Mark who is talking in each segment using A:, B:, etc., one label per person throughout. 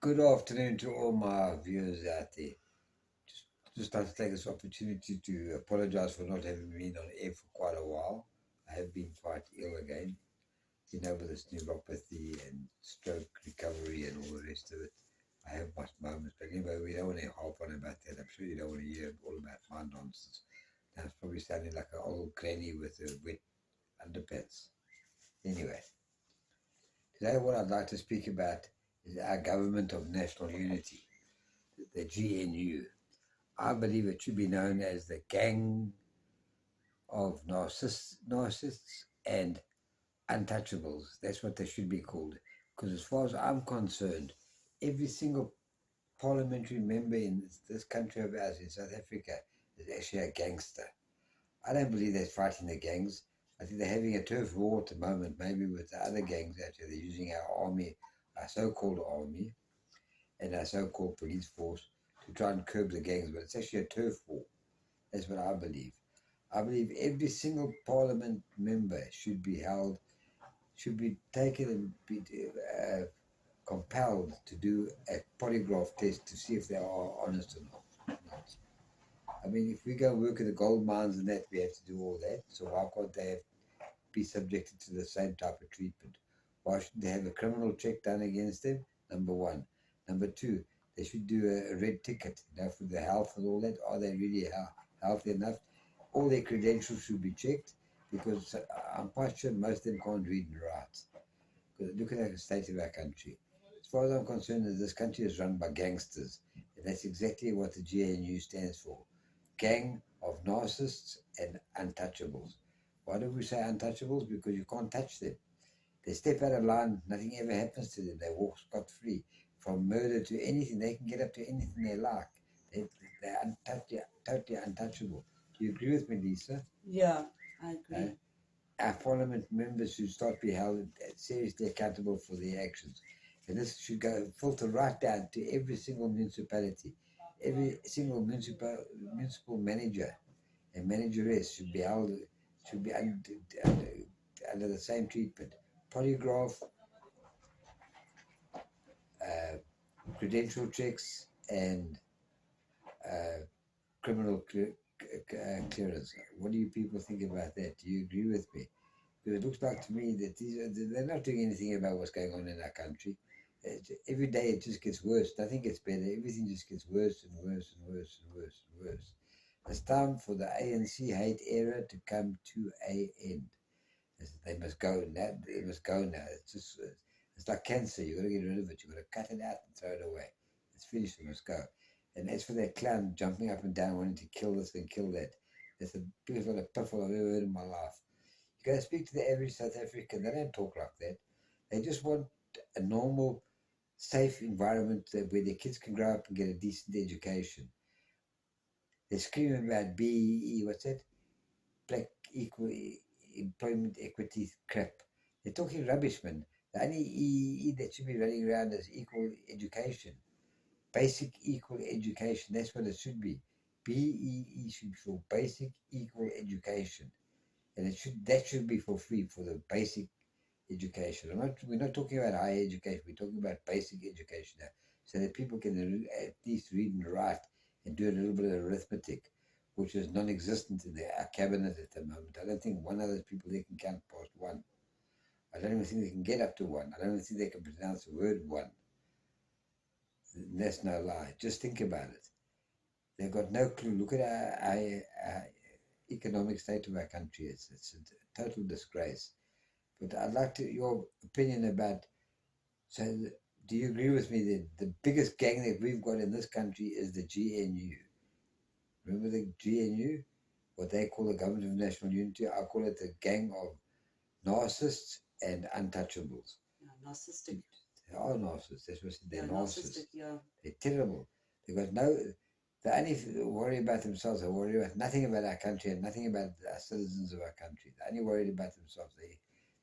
A: Good afternoon to all my viewers out there. Just like to take this opportunity to apologize for not having been on air for quite a while. I have been quite ill again, with this neuropathy and stroke recovery and all the rest of it. I have my moments, but anyway, we don't want to harp on about that. I'm sure you don't want to hear all about my nonsense. Now it's probably sounding like an old granny with a wet underpants. Anyway, today what I'd like to speak about is our government of national unity, the G.N.U. I believe it should be known as the gang of narcissists and untouchables. That's what they should be called. Because as far as I'm concerned, every single parliamentary member in this country of ours, in South Africa, is actually a gangster. I don't believe they're fighting the gangs. I think they're having a turf war at the moment, maybe with the other gangs out there. They're using our army, our so-called army, and our so-called police force to try and curb the gangs, but it's actually a turf war. That's what I believe. I believe every single parliament member should be held, should be taken and be compelled to do a polygraph test to see if they are honest or not. I mean, if we go work in the gold mines and that, we have to do all that. So why can't they be subjected to the same type of treatment? Why shouldn't they have a criminal check done against them? Number one. Number two, they should do a red ticket, for the health and all that. Are they really healthy enough? All their credentials should be checked, because I'm quite sure most of them can't read and write. Because look at the state of our country. As far as I'm concerned, this country is run by gangsters. And that's exactly what the G.N.U stands for. Gang of narcissists and untouchables. Why do we say untouchables? Because you can't touch them. They step out of line, nothing ever happens to them. They walk scot-free. From murder to anything, they can get up to anything they like. They're totally untouchable. Do you agree with me, Lisa?
B: Yeah, I agree.
A: Our parliament members should start being held seriously accountable for their actions. And this should go filter right down to every single municipality. Every single municipal manager and manageress should be held, should be under the same treatment. Polygraph, credential checks, and criminal clearance. What do you people think about that? Do you agree with me? Because it looks like to me that they're not doing anything about what's going on in our country. Every day it just gets worse. Nothing gets better. Everything just gets worse and worse and worse and worse and worse. It's time for the ANC hate era to come to an end. They must go now. They must go now. It's like cancer. You've got to get rid of it. You've got to cut it out and throw it away. It's finished. It must go. And as for that clown jumping up and down wanting to kill this and kill that, that's the biggest lot of piffle I've ever heard in my life. You go speak to the average South African, they don't talk like that. They just want a normal, safe environment where their kids can grow up and get a decent education. They're screaming about BEE, what's that? Black equal employment equity crap. They're talking rubbish, man. The only EE that should be running around is equal education. Basic equal education, that's what it should be. BEE should be for basic equal education. And that should be for free for the basic education. We're not talking about higher education, we're talking about basic education now. So that people can at least read and write and do a little bit of arithmetic, which is non-existent in our cabinet at the moment. I don't think one of those people there can count past one. I don't even think they can get up to one. I don't even think they can pronounce the word one. And that's no lie. Just think about it. They've got no clue. Look at our economic state of our country. It's a total disgrace. But I'd like your opinion about, so do you agree with me that the biggest gang that we've got in this country is the G.N.U? Remember the G.N.U? What they call the Government of National Unity? I call it the gang of narcissists and untouchables.
B: Yeah, narcissistic.
A: They are narcissists. That's what they're narcissists.
B: Yeah.
A: They're terrible. They only worry about themselves. They worry about nothing about our country and nothing about the citizens of our country. They're only worried about themselves.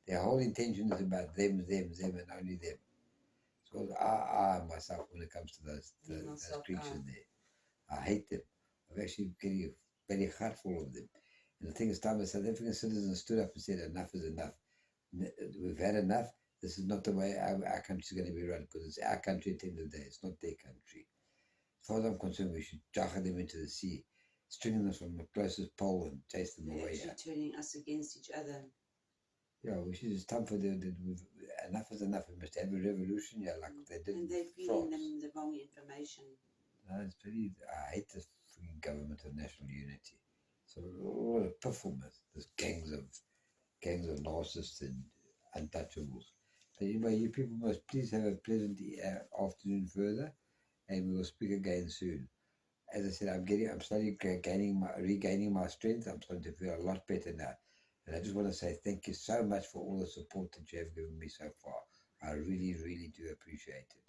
A: Their whole intention is about them, and only them. So I myself, when it comes to those creatures there, I hate them. I'm actually getting very heartful of them. And the thing is, time the South African citizens stood up and said, enough is enough. We've had enough. This is not the way our country is going to be run, because it's our country at the end of the day. It's not their country. As far as I'm concerned, we should jack them into the sea, string them from the closest pole and chase them
B: They're
A: away.
B: actually turning us against each other.
A: Yeah, we should. It's time for enough is enough. We must have a revolution. Yeah, like they did
B: And they're
A: in
B: feeding
A: France.
B: them the wrong information.
A: No, it's very. I hate this freaking government of national unity. So all a pifflement. There's gangs of narcissists and untouchables. But anyway, you people must please have a pleasant afternoon further, and we will speak again soon. As I said, I'm slowly regaining my strength. I'm starting to feel a lot better now. And I just want to say thank you so much for all the support that you have given me so far. I really, really do appreciate it.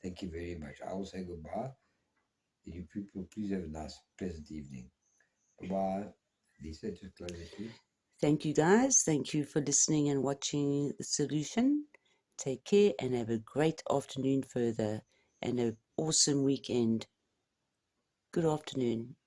A: Thank you very much. I will say goodbye. You people, please have a nice, pleasant evening. Bye-bye. Lisa, just close it, please.
B: Thank you, guys. Thank you for listening and watching The Solution. Take care and have a great afternoon further and an awesome weekend. Good afternoon.